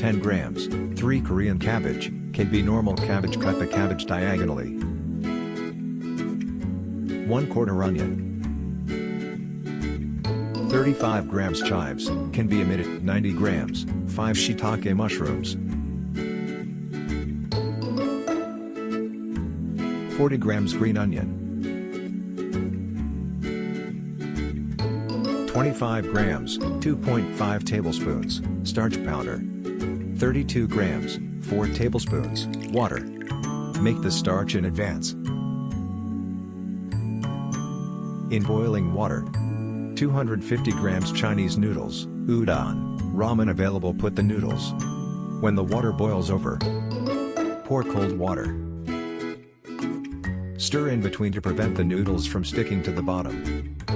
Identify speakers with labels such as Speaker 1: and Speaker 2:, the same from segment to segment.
Speaker 1: 10 grams. 3 Korean cabbage, KB normal cabbage. Cut the cabbage diagonally. 1/4 onion. 35 grams chives, can be omitted. 90 grams, 5 shiitake mushrooms. 40 grams green onion. 25 grams, 2.5 tablespoons, starch powder. 32 grams, 4 tablespoons, water. Make the starch in advance. In boiling water. 250 grams Chinese noodles, udon, ramen available. Put the noodles. When the water boils over, pour cold water. Stir in between to prevent the noodles from sticking to the bottom.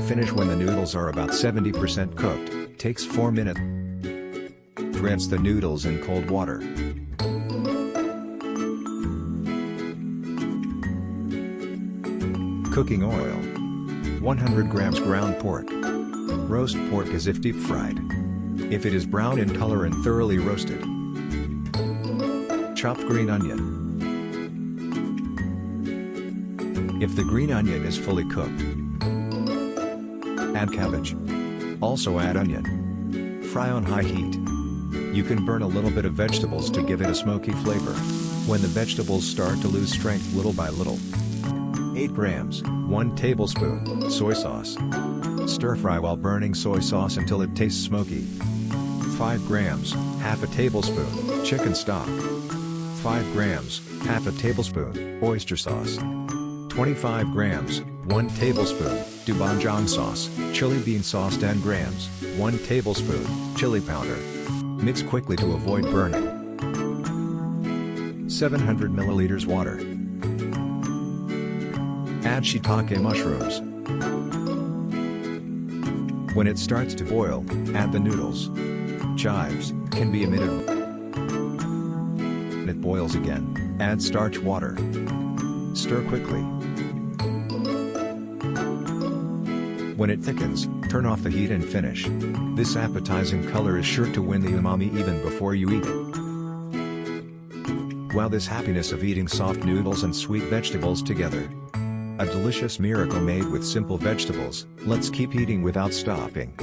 Speaker 1: Finish when the noodles are about 70% cooked, takes 4 minutes. Rinse the noodles in cold water. Cooking oil. 100 grams ground pork. Roast pork as if deep fried. If it is brown in color and thoroughly roasted. Chopped green onion. If the green onion is fully cooked, add cabbage. Also add onion. Fry on high heat. You can burn a little bit of vegetables to give it a smoky flavor. When the vegetables start to lose strength little by little. 8 grams, 1 tablespoon, soy sauce. Stir fry while burning soy sauce until it tastes smoky. 5 grams, half a tablespoon, chicken stock. 5 grams, half a tablespoon, oyster sauce. 25 grams, 1 tablespoon, doubanjiang sauce, chili bean sauce. 10 grams, 1 tablespoon, chili powder. Mix quickly to avoid burning. 700 milliliters water. Add shiitake mushrooms. When it starts to boil, add the noodles. Chives, can be omitted. When it boils again, add starch water. Stir quickly. When it thickens, turn off the heat and finish. This appetizing color is sure to win the umami even before you eat it. Wow, this happiness of eating soft noodles and sweet vegetables together. A delicious miracle made with simple vegetables. Let's keep eating without stopping.